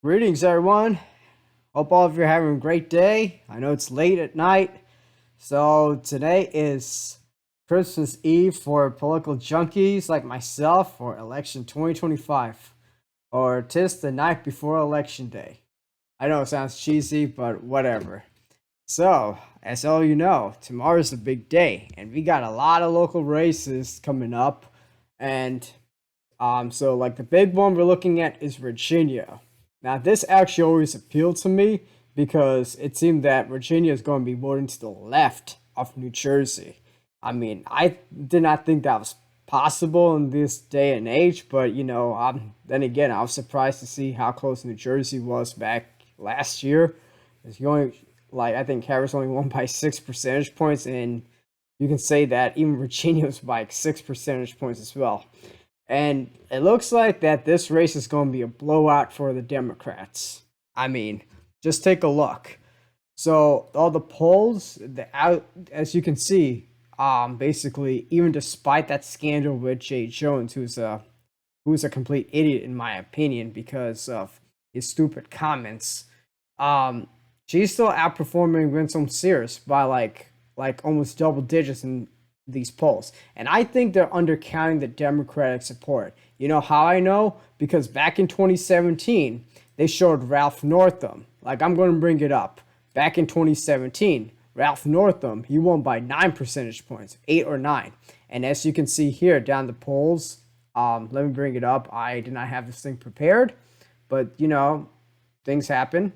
Greetings, everyone. Hope all of you are having a great day. I know it's late at night, so today is Christmas Eve for political junkies like myself for election 2025, or tis the night before election day. I know it sounds cheesy, but whatever. So, as all you know, tomorrow's a big day, and we got a lot of local races coming up, and so like the big one we're looking at is Virginia. Now this actually always appealed to me because it seemed that Virginia is going to be voting to the left of New Jersey. I mean, I did not think that was possible in this day and age, but then again, I was surprised to see how close New Jersey was back last year. It's only like I think Harris only won by 6 percentage points, and you can say that even Virginia was by 6 percentage points as well. And it looks like that this race is going to be a blowout for the Democrats. I mean, just take a look. So all the polls, as you can see, basically, even despite that scandal with Jay Jones, who's a complete idiot in my opinion because of his stupid comments, she's still outperforming Winsome Sears by like almost double digits in these polls. And I think they're undercounting the Democratic support. You know how I know? Because back in 2017, they showed Ralph Northam. Like, I'm going to bring it up. Back in 2017, Ralph Northam, he won by 9 percentage points, 8 or 9. And as you can see here down the polls, let me bring it up. I did not have this thing prepared, but things happen.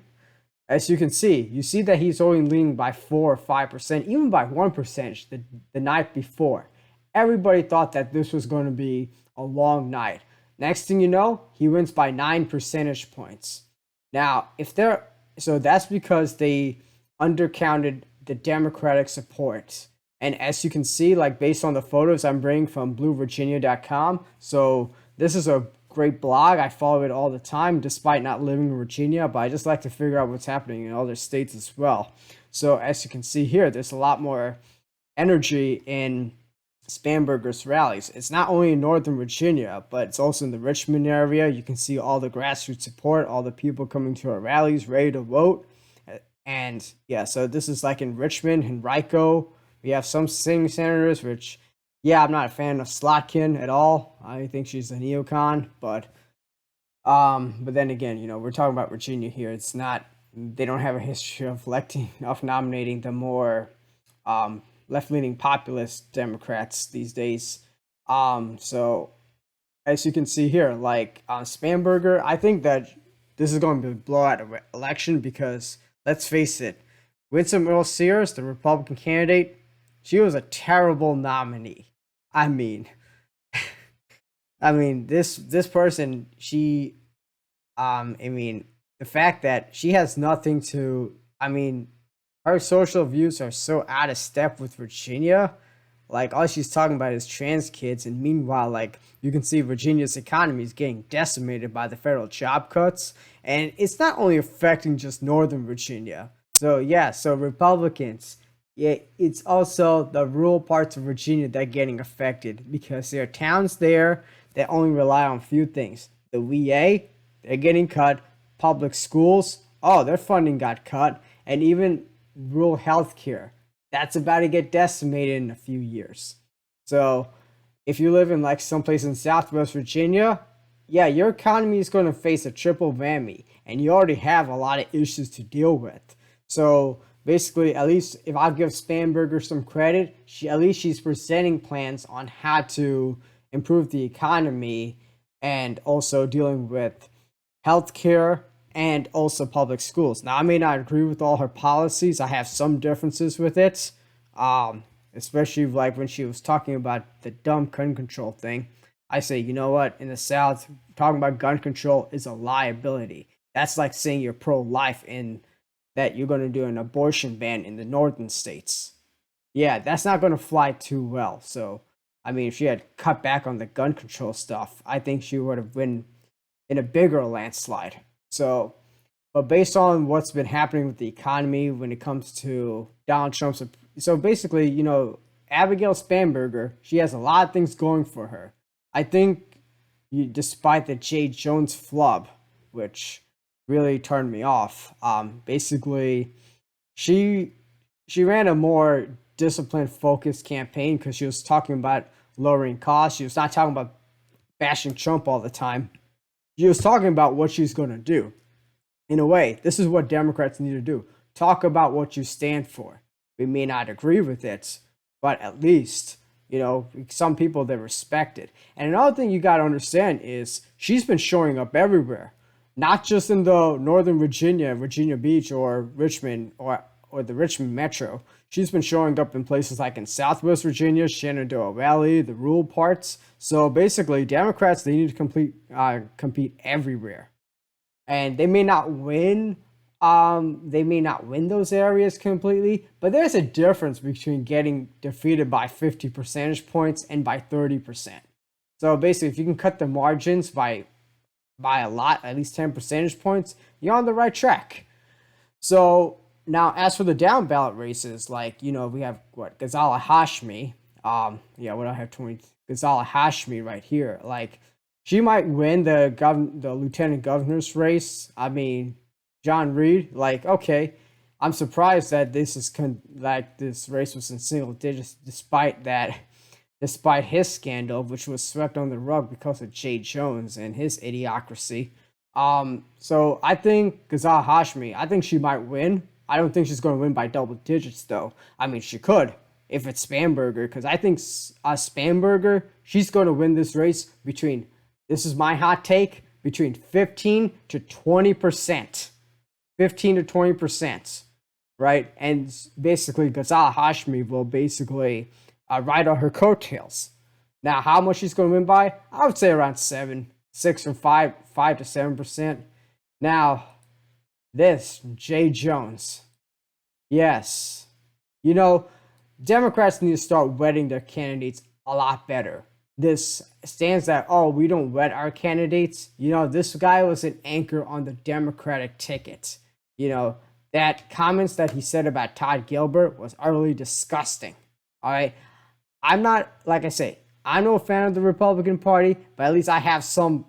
As you can see, you see that he's only leading by 4 or 5%, even by 1% the night before. Everybody thought that this was going to be a long night. Next thing you know, he wins by 9 percentage points. Now, so that's because they undercounted the Democratic support. And as you can see, like based on the photos I'm bringing from bluevirginia.com, so this is a great blog. I follow it all the time, despite not living in Virginia, but I just like to figure out what's happening in other states as well. So as you can see here, there's a lot more energy in Spanberger's rallies. It's not only in Northern Virginia, but it's also in the Richmond area. You can see all the grassroots support, all the people coming to our rallies, ready to vote. And yeah, so this is like in Richmond, Henrico. We have some sitting senators, which yeah, I'm not a fan of Slotkin at all. I think she's a neocon, but then again, we're talking about Virginia here. It's not they don't have a history of nominating the more left-leaning populist Democrats these days. So as you can see here, like Spanberger, I think that this is going to be a blowout election because let's face it, Winsome Earl Sears, the Republican candidate, she was a terrible nominee. I mean, this person, she, the fact that she has nothing to, her social views are so out of step with Virginia. Like, all she's talking about is trans kids, and meanwhile, like, you can see Virginia's economy is getting decimated by the federal job cuts, and it's not only affecting just Northern Virginia. So, yeah, so Republicans, yeah, it's also the rural parts of Virginia that are getting affected because there are towns there that only rely on a few things. The VA, they're getting cut. Public schools, oh, their funding got cut. And even rural health care, that's about to get decimated in a few years. So if you live in like someplace in Southwest Virginia, yeah, your economy is going to face a triple whammy. And you already have a lot of issues to deal with. So basically, at least if I give Spanberger some credit, she's presenting plans on how to improve the economy and also dealing with healthcare and also public schools. Now, I may not agree with all her policies. I have some differences with it, especially like when she was talking about the dumb gun control thing. I say, you know what? In the South, talking about gun control is a liability. That's like saying you're pro-life in that you're going to do an abortion ban in the northern states. Yeah, that's not going to fly too well. So, if she had cut back on the gun control stuff, I think she would have been in a bigger landslide. So, but based on what's been happening with the economy when it comes to Donald Trump's, so basically, Abigail Spanberger, she has a lot of things going for her. I think, despite the Jay Jones flub, which really turned me off. Basically, she she ran a more disciplined, focused campaign because she was talking about lowering costs. She was not talking about bashing Trump all the time. She was talking about what she's going to do. In a way, this is what Democrats need to do. Talk about what you stand for. We may not agree with it, but at least, some people they respect it. And another thing you got to understand is she's been showing up everywhere, not just in the Northern Virginia, Virginia Beach, or Richmond, or the Richmond Metro. She's been showing up in places like in Southwest Virginia, Shenandoah Valley, the rural parts. So basically, Democrats they need to compete everywhere, and they may not win those areas completely, but there's a difference between getting defeated by 50 percentage points and by 30%. So basically, if you can cut the margins by a lot, at least 10 percentage points, you're on the right track. So now, as for the down ballot races, like we have what Ghazala Hashmi. What do I have? 20 Ghazala Hashmi right here. Like she might win the lieutenant governor's race. I mean, John Reed. Like okay, I'm surprised that this race was in single digits, despite his scandal, which was swept on the rug because of Jay Jones and his idiocracy. So I think Ghazal Hashmi, I think she might win. I don't think she's going to win by double digits, though. I mean, she could if it's Spanberger, because I think Spanberger, she's going to win this race this is my hot take, between 15 to 20%. 15 to 20%, right? And basically, Ghazal Hashmi will basically ride on her coattails. Now, how much she's going to win by? I would say around 6 or 5 to 7%. Now, this Jay Jones, yes, Democrats need to start vetting their candidates a lot better. This stands that we don't vet our candidates. This guy was an anchor on the Democratic ticket. That comments that he said about Todd Gilbert was utterly disgusting. All right, I'm not, like I say, I'm no fan of the Republican Party, but at least I have some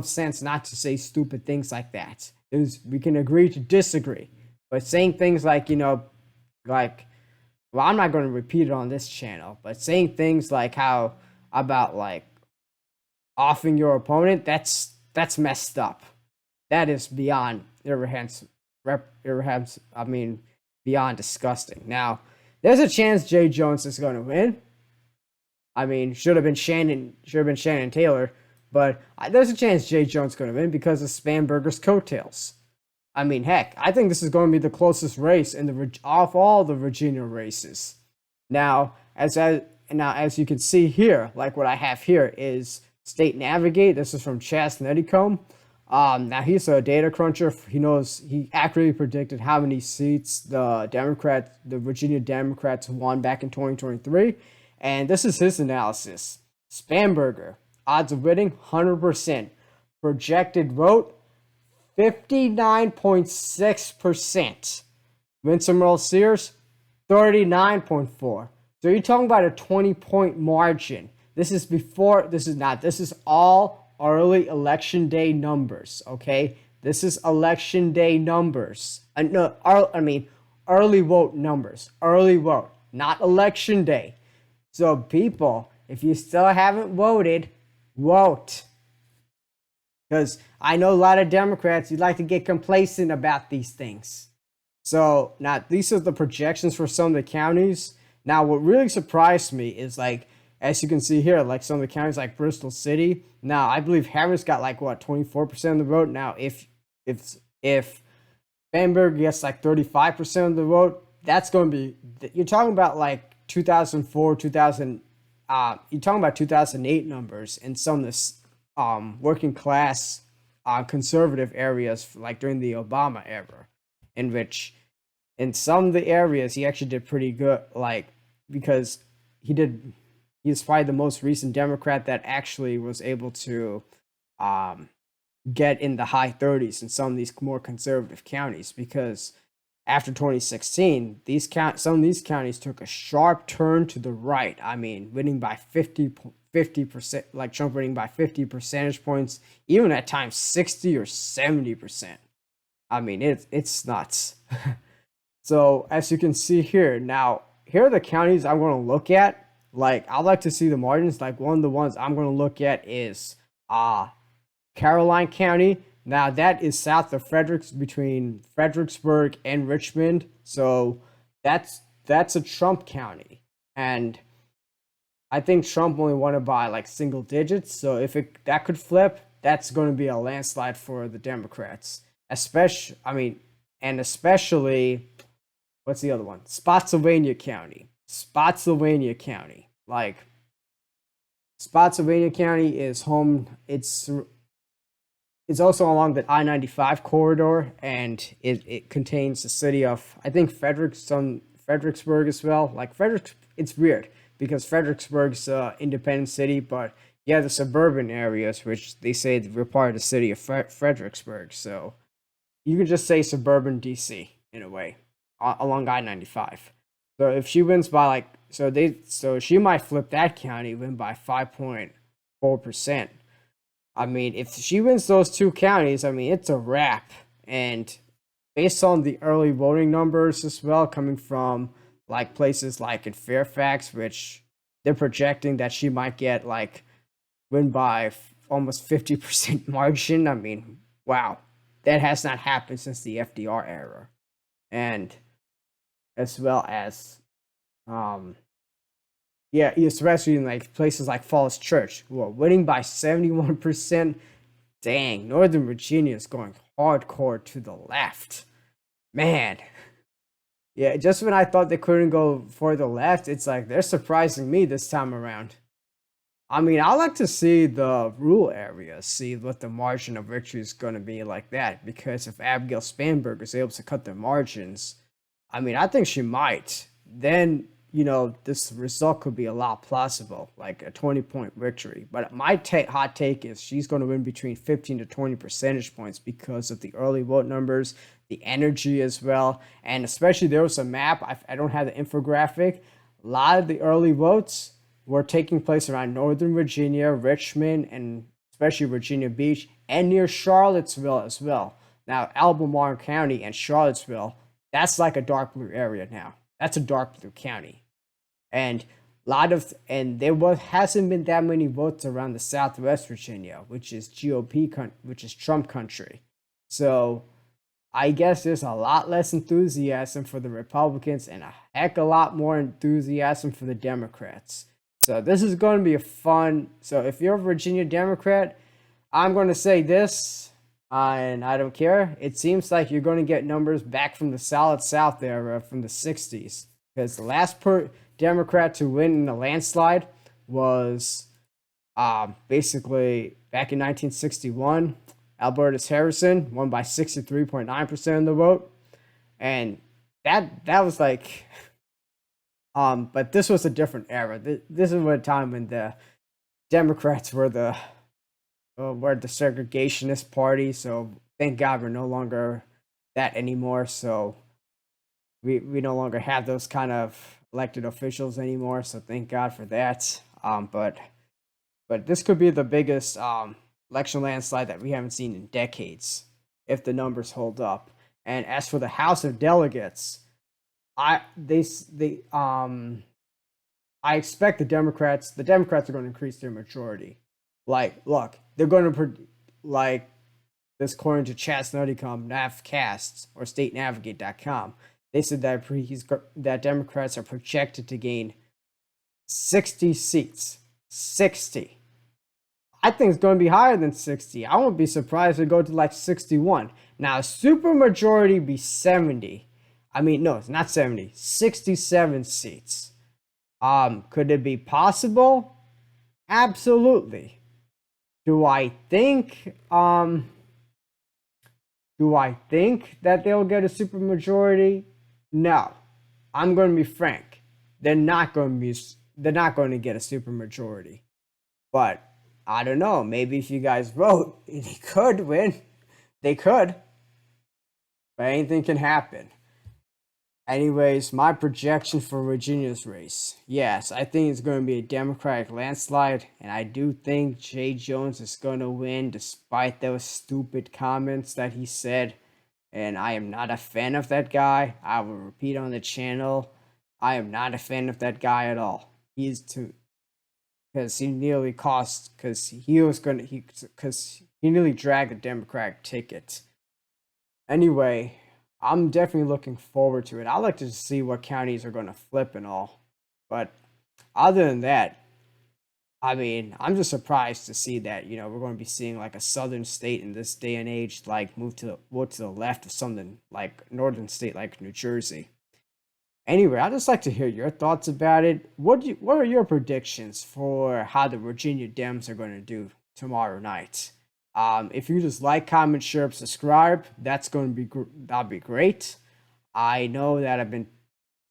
sense not to say stupid things like that. We can agree to disagree, but saying things like I'm not going to repeat it on this channel, but saying things like how about like offing your opponent, that's messed up. That is beyond beyond disgusting. Now, there's a chance Jay Jones is going to win. I mean, should have been Shannon Taylor, but there's a chance Jay Jones is going to win because of Spanberger's coattails. I mean, heck, I think this is going to be the closest race off all the Virginia races. Now, as you can see here, like what I have here is State Navigate. This is from Chas Netticombe. Now he's a data cruncher. He accurately predicted how many seats the Virginia Democrats won back in 2023. And this is his analysis. Spanberger, odds of winning 100%. Projected vote 59.6%. Winsome Earl Sears 39.4%. So you're talking about a 20-point margin. This is all early election day numbers, okay? This is election day numbers. Early vote numbers. Early vote, not election day. So people, if you still haven't voted, vote. Because I know a lot of Democrats, you'd like to get complacent about these things. So now these are the projections for some of the counties. Now, what really surprised me is as you can see here, some of the counties like Bristol City. Now, I believe Harris got 24% of the vote. Now, if Spanberger gets 35% of the vote, that's going to be, you're talking about 2004, you're talking about 2008 numbers in some of this working class conservative areas during the Obama era, in which in some of the areas he actually did pretty good, because he's probably the most recent Democrat that actually was able to get in the high 30s in some of these more conservative counties, because after 2016, some of these counties took a sharp turn to the right. I mean, winning by 50%, Trump winning by 50 percentage points, even at times 60 or 70%. I mean, it's nuts. So as you can see here, now here are the counties I'm going to look at. Like I'd like to see the margins. Like one of the ones I'm going to look at is Caroline County. Now that is south of between Fredericksburg and Richmond. So that's a Trump county, and I think Trump only won it by like single digits. So if that could flip, that's going to be a landslide for the Democrats. Especially, I mean, and especially, what's the other one? Spotsylvania County. Spotsylvania County. Like Spotsylvania County is home. It's also along the I-95 corridor, and it contains the city of, I think, Fredericksburg as well. Like it's weird because Fredericksburg's an independent city, but yeah, the suburban areas, which they say were part of the city of Fredericksburg. So you can just say suburban DC in a way along I-95. So if she wins by like, so she might flip that county, win by 5.4%. I mean, if she wins those two counties, I mean, it's a wrap. And based on the early voting numbers as well, coming from like places like in Fairfax, which they're projecting that she might get like win by almost 50% margin. I mean, wow, that has not happened since the FDR era. And as well as, yeah, especially in like places like Falls Church, who are winning by 71%. Dang, Northern Virginia is going hardcore to the left. Man. Yeah, just when I thought they couldn't go for the left, it's like they're surprising me this time around. I mean, I like to see the rural areas, see what the margin of victory is going to be like that. Because if Abigail Spanberger is able to cut their margins, I mean, I think she might. Then, this result could be a lot plausible, like a 20-point victory. But my hot take is she's going to win between 15 to 20 percentage points because of the early vote numbers, the energy as well. And especially there was a map. I don't have the infographic. A lot of the early votes were taking place around Northern Virginia, Richmond, and especially Virginia Beach, and near Charlottesville as well. Now, Albemarle County and Charlottesville, that's like a dark blue area now. That's a dark blue county. And there hasn't been that many votes around the Southwest Virginia, which is which is Trump country. So I guess there's a lot less enthusiasm for the Republicans and a heck of a lot more enthusiasm for the Democrats. So this is going to be a fun. So if you're a Virginia Democrat, I'm going to say this, and I don't care. It seems like you're going to get numbers back from the Solid South era from the 60s. Because the last Democrat to win in a landslide was basically back in 1961. Albertus Harrison won by 63.9% of the vote. And that was like, but this was a different era. This is a time when the Democrats were the segregationist party. So thank God we're no longer that anymore. So we no longer have those kind of elected officials anymore. So thank God for that. But this could be the biggest election landslide that we haven't seen in decades if the numbers hold up. And as for the House of Delegates, I expect the Democrats are going to increase their majority. Like, look, they're going to like this according to Chastnuttycom, Navcasts, or StateNavigate.com. They said that Democrats are projected to gain 60 seats. 60. I think it's going to be higher than 60. I won't be surprised if it go to like 61. Now, a supermajority be 70. I mean, no, it's not 70. 67 seats. Could it be possible? Absolutely. Do I think that they'll get a supermajority? No. I'm going to be frank. They're not going to get a supermajority. But I don't know. Maybe if you guys vote, they could win. They could. But anything can happen. Anyways, my projection for Virginia's race. Yes, I think it's going to be a Democratic landslide. And I do think Jay Jones is going to win despite those stupid comments that he said and I am not a fan of that guy. I will repeat on the channel, I am not a fan of that guy at all. He's too, because he nearly cost, because he nearly dragged the Democratic ticket. Anyway, I'm definitely looking forward to it. I like to see what counties are going to flip and all. But other than that, I mean, I'm just surprised to see that, we're going to be seeing like a southern state in this day and age, like move to the left of something like northern state like New Jersey. Anyway, I'd just like to hear your thoughts about it. What are your predictions for how the Virginia Dems are going to do tomorrow night? If you just like, comment, share, subscribe, that'll be great. I know that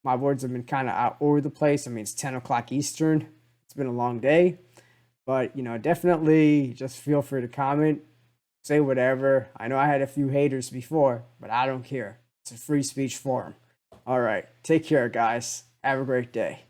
my words have been kind of out over the place. I mean, it's 10 o'clock Eastern. It's been a long day, but definitely just feel free to comment, say whatever. I know I had a few haters before, but I don't care. It's a free speech forum. All right, take care, guys. Have a great day.